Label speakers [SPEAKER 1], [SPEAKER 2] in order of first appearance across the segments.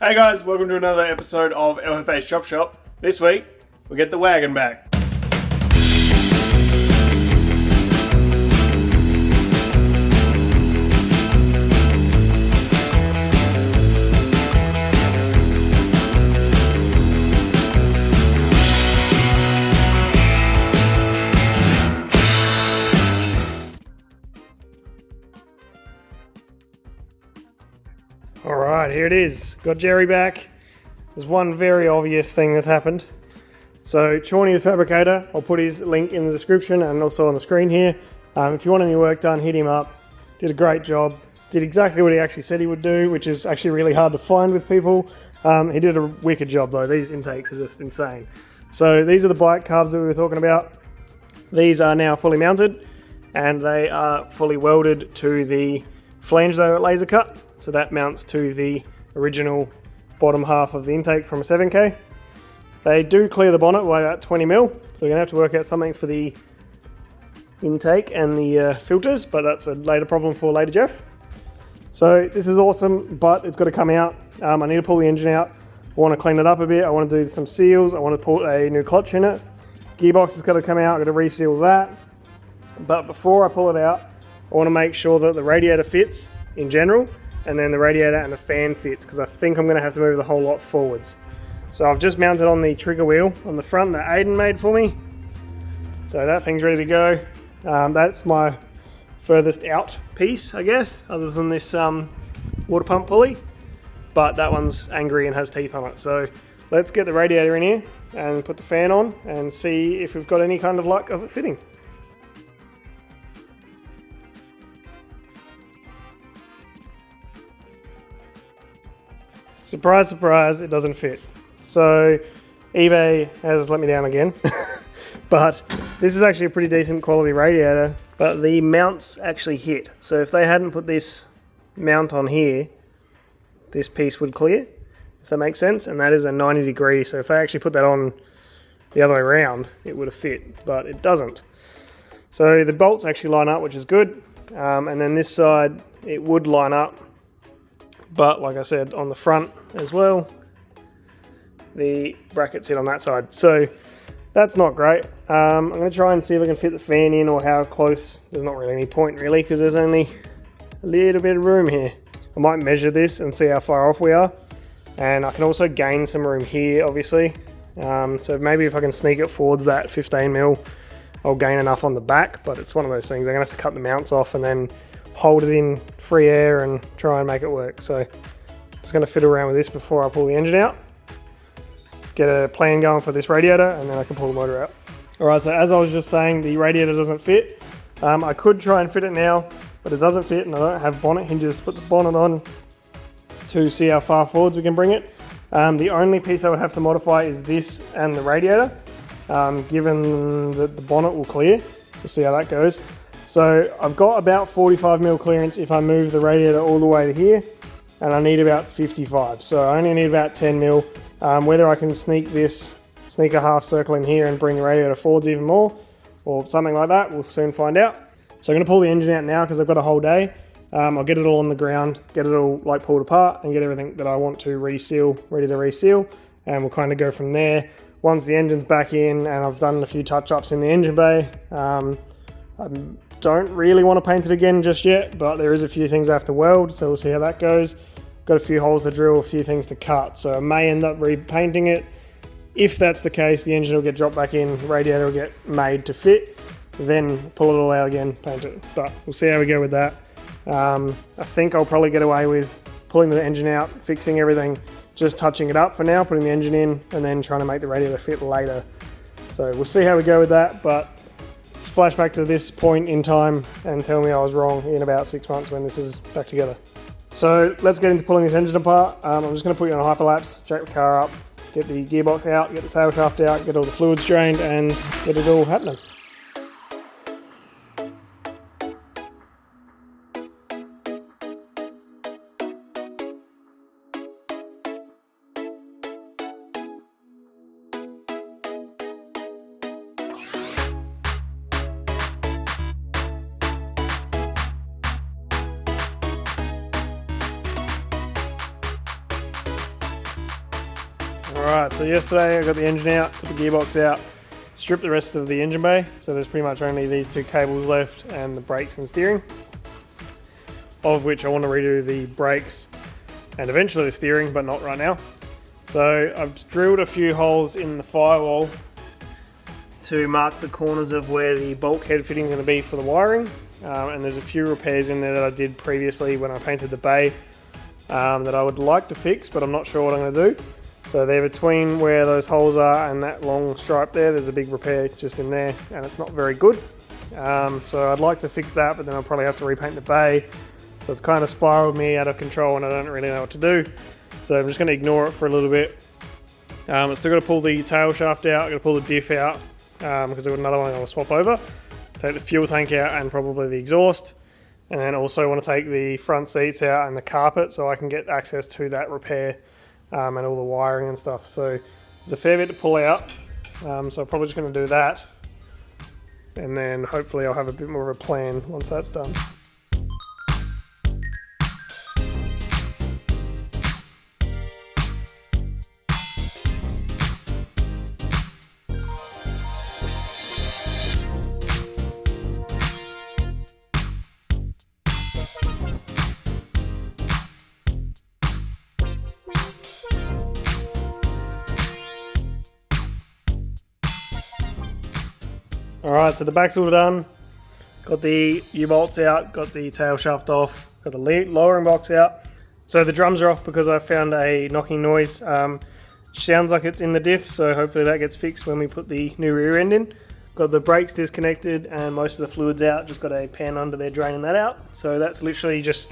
[SPEAKER 1] Hey guys, welcome to another episode of LFA's Chop Shop. This week, we get the wagon back. Alright, here it is. Got Jerry back. There's one very obvious thing that's happened. So, Chorney the Fabricator, I'll put his link in the description and also on the screen here. If you want any work done, hit him up. Did a great job. Did exactly what he actually said he would do, which is actually really hard to find with people. He did a wicked job though. These intakes are just insane. So, these are the bike carbs that we were talking about. These are now fully mounted and they are fully welded to the flange though at laser cut. So that mounts to the original bottom half of the intake from a 7K. They do clear the bonnet by about 20 mil, so we're going to have to work out something for the intake and the filters, but that's a later problem for later Jeff. So this is awesome, but it's got to come out. I need to pull the engine out. I want to clean it up a bit. I want to do some seals. I want to put a new clutch in it. Gearbox has got to come out. I've got to reseal that. But before I pull it out, I want to make sure that the radiator fits in general, and then the radiator and the fan fits, because I think I'm going to have to move the whole lot forwards. So I've just mounted on the trigger wheel on the front that Aiden made for me. So that thing's ready to go. That's my furthest out piece, I guess, other than this water pump pulley. But that one's angry and has teeth on it. So let's get the radiator in here and put the fan on and see if we've got any kind of luck of it fitting. Surprise, surprise, it doesn't fit. So eBay has let me down again, but this is actually a pretty decent quality radiator, but the mounts actually hit. So if they hadn't put this mount on here, this piece would clear, if that makes sense, and that is a 90 degree. So if they actually put that on the other way around, it would have fit, but it doesn't. So the bolts actually line up, which is good. And then this side, it would line up. But like I said, on the front as well, the brackets hit on that side. So that's not great. I'm going to try and see if I can fit the fan in, or how close. There's not really any point really, because there's only a little bit of room here. I might measure this and see how far off we are. And I can also gain some room here, obviously. So maybe if I can sneak it forwards that 15 mil, I'll gain enough on the back. But it's one of those things. I'm going to have to cut the mounts off and then hold it in free air and try and make it work. So just going to fiddle around with this before I pull the engine out, get a plan going for this radiator, and then I can pull the motor out. Alright, so as I was just saying, the radiator doesn't fit. I could try and fit it now, but it doesn't fit, and I don't have bonnet hinges to put the bonnet on to see how far forwards we can bring it. The only piece I would have to modify is this and the radiator, given that the bonnet will clear. We'll see how that goes. So I've got about 45 mil clearance if I move the radiator all the way to here, and I need about 55. So I only need about 10 mil. Whether I can sneak a half circle in here and bring the radiator forwards even more, or something like that, we'll soon find out. So I'm going to pull the engine out now because I've got a whole day. I'll get it all on the ground, get it all like pulled apart, and get everything that I want to reseal, ready to reseal, and we'll kind of go from there. Once the engine's back in and I've done a few touch-ups in the engine bay, I don't really want to paint it again just yet, but there is a few things I have to weld, so we'll see how that goes. Got a few holes to drill, a few things to cut, so I may end up repainting it. If that's the case, the engine will get dropped back in, the radiator will get made to fit, then pull it all out again, paint it. But we'll see how we go with that. I think I'll probably get away with pulling the engine out, fixing everything, just touching it up for now, putting the engine in, and then trying to make the radiator fit later. So we'll see how we go with that, but flash back to this point in time and tell me I was wrong in about 6 months when this is back together. So let's get into pulling this engine apart. I'm just going to put you on a hyperlapse, jack the car up, get the gearbox out, get the tail shaft out, get all the fluids drained, and get it all happening. Alright, so yesterday I got the engine out, put the gearbox out, stripped the rest of the engine bay, so there's pretty much only these two cables left and the brakes and steering, of which I want to redo the brakes and eventually the steering, but not right now. So I've drilled a few holes in the firewall to mark the corners of where the bulkhead fitting is going to be for the wiring, and there's a few repairs in there that I did previously when I painted the bay that I would like to fix, but I'm not sure what I'm going to do. So they're between where those holes are and that long stripe there's a big repair just in there, and it's not very good. So I'd like to fix that, but then I'll probably have to repaint the bay. So it's kind of spiraled me out of control and I don't really know what to do. So I'm just going to ignore it for a little bit. I'm still got to pull the tail shaft out, got to pull the diff out because I've got another one I want to swap over. Take the fuel tank out and probably the exhaust. And then also want to take the front seats out and the carpet so I can get access to that repair. And all the wiring and stuff. So there's a fair bit to pull out. So I'm probably just going to do that. And then hopefully I'll have a bit more of a plan once that's done. Alright, so the back's all done. Got the U-bolts out, got the tail shaft off, got the lowering box out. So the drums are off because I found a knocking noise. Sounds like it's in the diff, so hopefully that gets fixed when we put the new rear end in. Got the brakes disconnected and most of the fluids out, just got a pan under there draining that out. So that's literally just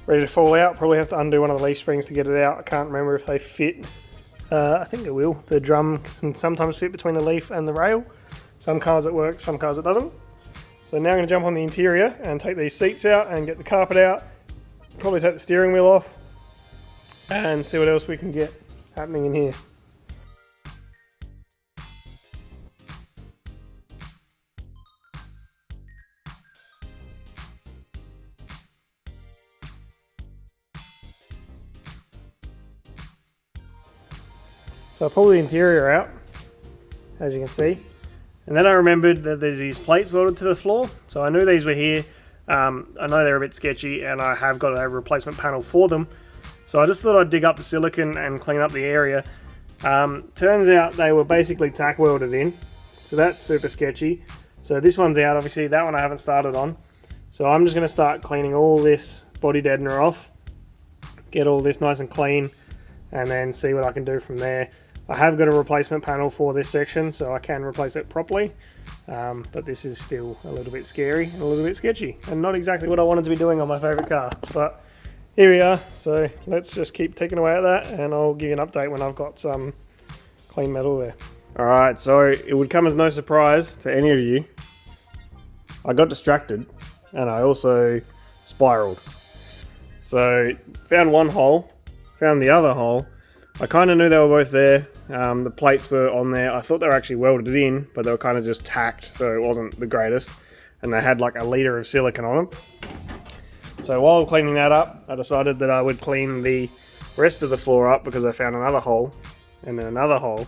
[SPEAKER 1] ready to fall out. Probably have to undo one of the leaf springs to get it out. I can't remember if they fit. I think it will. The drum can sometimes fit between the leaf and the rail. Some cars it works, some cars it doesn't. So now I'm going to jump on the interior and take these seats out and get the carpet out. Probably take the steering wheel off and see what else we can get happening in here. So I pull the interior out, as you can see. And then I remembered that there's these plates welded to the floor. So I knew these were here. I know they're a bit sketchy and I have got a replacement panel for them. So I just thought I'd dig up the silicone and clean up the area. Turns out they were basically tack welded in. So that's super sketchy. So this one's out, obviously. That one I haven't started on. So I'm just going to start cleaning all this body deadener off. Get all this nice and clean. And then see what I can do from there. I have got a replacement panel for this section, so I can replace it properly, but this is still a little bit scary and a little bit sketchy, and not exactly what I wanted to be doing on my favourite car, but here we are. So let's just keep ticking away at that, and I'll give you an update when I've got some clean metal there. Alright, so it would come as no surprise to any of you, I got distracted, and I also spiraled. So found one hole, found the other hole. I kind of knew they were both there. The plates were on there. I thought they were actually welded in, but they were kind of just tacked, so it wasn't the greatest. And they had like a litre of silicone on them. So while cleaning that up, I decided that I would clean the rest of the floor up because I found another hole, and then another hole,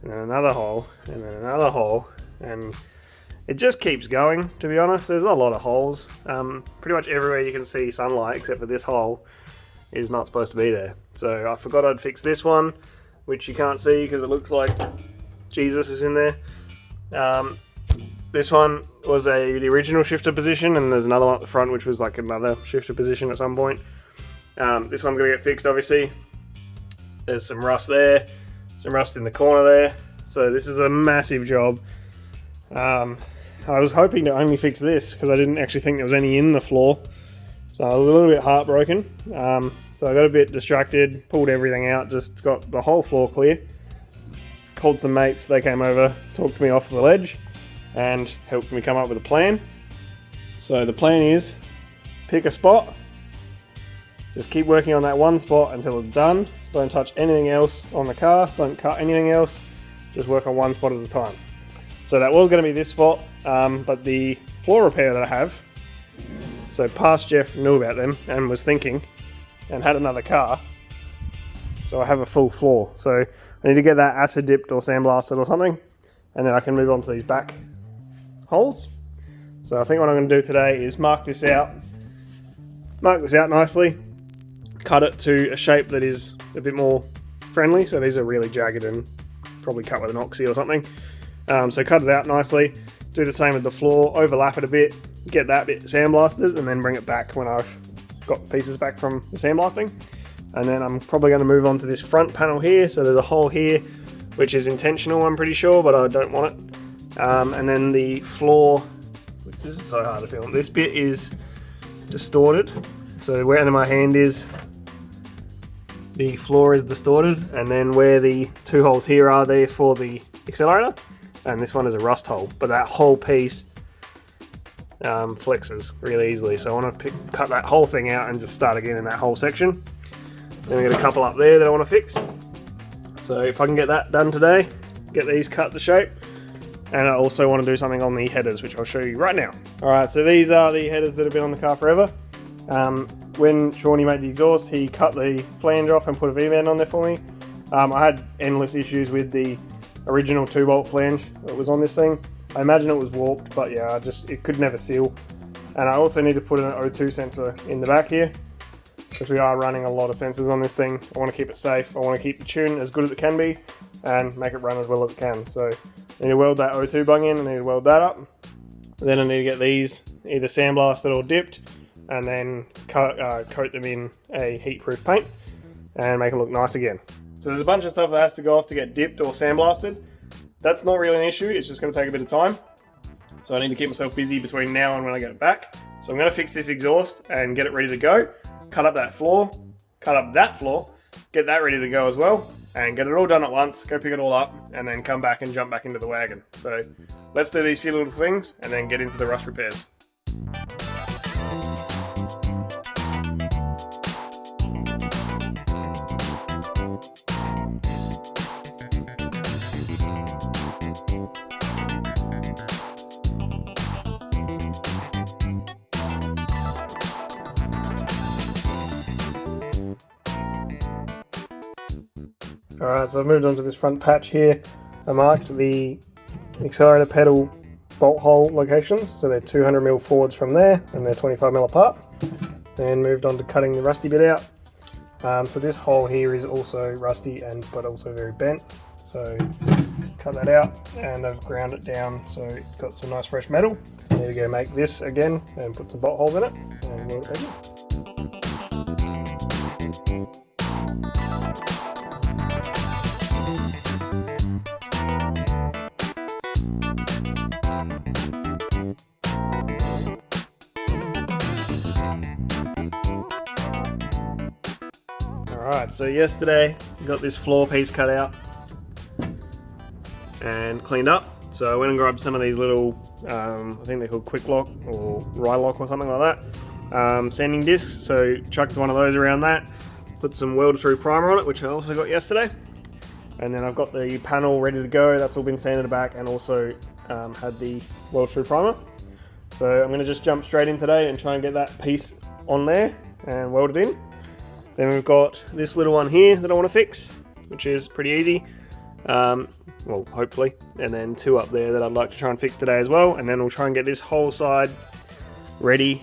[SPEAKER 1] and then another hole, and then another hole. And it just keeps going, to be honest. There's a lot of holes. Pretty much everywhere you can see sunlight except for this hole is not supposed to be there. So I forgot I'd fix this one, which you can't see because it looks like Jesus is in there. This one was the original shifter position, and there's another one at the front which was like another shifter position at some point. This one's gonna get fixed, obviously. There's some rust there, some rust in the corner there. So this is a massive job. I was hoping to only fix this because I didn't actually think there was any in the floor. So I was a little bit heartbroken. So I got a bit distracted, pulled everything out, just got the whole floor clear. Called some mates, they came over, talked me off the ledge, and helped me come up with a plan. So the plan is, pick a spot, just keep working on that one spot until it's done. Don't touch anything else on the car, don't cut anything else, just work on one spot at a time. So that was going to be this spot, but the floor repair that I have, so past Jeff knew about them and was thinking, and had another car. so I have a full floor. So I need to get that acid dipped or sandblasted or something, and then I can move on to these back holes. So I think what I'm going to do today is mark this out nicely, cut it to a shape that is a bit more friendly. So these are really jagged and probably cut with an oxy or something. So cut it out nicely, do the same with the floor, overlap it a bit, get that bit sandblasted, and then bring it back when I've got pieces back from the sandblasting. And then I'm probably going to move on to this front panel here. So there's a hole here, which is intentional, I'm pretty sure, but I don't want it. And then the floor, this is so hard to film, this bit is distorted. So where my hand is, the floor is distorted, and then where the two holes here are there for the accelerator, and this one is a rust hole, but that whole piece flexes really easily. So I want to cut that whole thing out and just start again in that whole section. Then we got a couple up there that I want to fix. So if I can get that done today, get these cut to shape, and I also want to do something on the headers, which I'll show you right now. Alright, so these are the headers that have been on the car forever. When Shawnee made the exhaust, he cut the flange off and put a V-band on there for me. I had endless issues with the original 2-bolt flange that was on this thing. I imagine it was warped, but yeah, it could never seal. And I also need to put an O2 sensor in the back here, because we are running a lot of sensors on this thing. I want to keep it safe. I want to keep the tune as good as it can be and make it run as well as it can. So I need to weld that O2 bung in, I need to weld that up. Then I need to get these either sandblasted or dipped, and then coat them in a heat-proof paint and make them look nice again. So there's a bunch of stuff that has to go off to get dipped or sandblasted. That's not really an issue, it's just going to take a bit of time. So I need to keep myself busy between now and when I get it back. So I'm going to fix this exhaust and get it ready to go. Cut up that floor, get that ready to go as well, and get it all done at once, go pick it all up, and then come back and jump back into the wagon. So let's do these few little things and then get into the rust repairs. Alright, so I've moved on to this front patch here. I marked the accelerator pedal bolt hole locations, so they're 200mm forwards from there, and they're 25mm apart. Then moved on to cutting the rusty bit out. So this hole here is also rusty but also very bent. So cut that out, and I've ground it down so it's got some nice fresh metal. So I need to go make this again and put some bolt holes in it and weld it again. Alright, so yesterday I got this floor piece cut out and cleaned up. So I went and grabbed some of these little, I think they're called quick lock or Rylock or something like that, sanding discs. So chucked one of those around that, put some weld through primer on it, which I also got yesterday. And then I've got the panel ready to go, that's all been sanded back, and also had the weld through primer. So I'm going to just jump straight in today and try and get that piece on there and weld it in. Then we've got this little one here that I want to fix, which is pretty easy, well, hopefully, and then two up there that I'd like to try and fix today as well, and then we'll try and get this whole side ready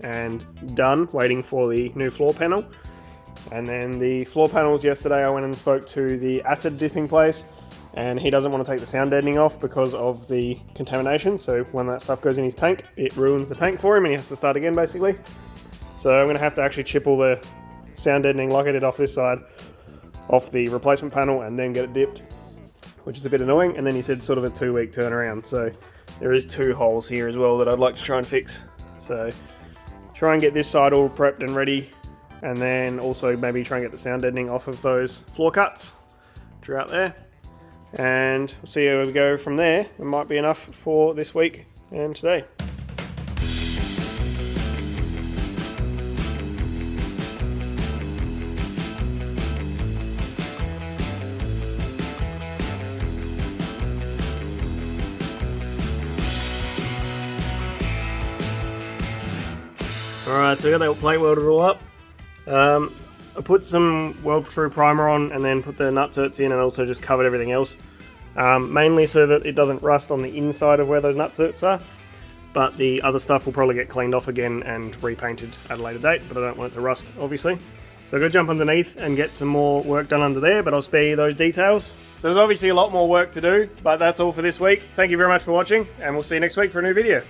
[SPEAKER 1] and done, waiting for the new floor panel. And then the floor panels, yesterday I went and spoke to the acid dipping place, and he doesn't want to take the sound deadening off because of the contamination. So when that stuff goes in his tank, it ruins the tank for him and he has to start again basically. So I'm going to have to actually chip all the sound deadening like I did off this side off the replacement panel and then get it dipped, which is a bit annoying. And then he said sort of a 2-week turnaround. So there is 2 holes here as well that I'd like to try and fix. So try and get this side all prepped and ready, and then also maybe try and get the sound deadening off of those floor cuts which are out there, and we'll see how we go from there. It might be enough for this week and today. Alright, so I got that plate welded all up. I put some weld-through primer on and then put the nutserts in, and also just covered everything else. Mainly so that it doesn't rust on the inside of where those nutserts are. But the other stuff will probably get cleaned off again and repainted at a later date, but I don't want it to rust, obviously. So I've got to jump underneath and get some more work done under there, but I'll spare you those details. So there's obviously a lot more work to do, but that's all for this week. Thank you very much for watching, and we'll see you next week for a new video.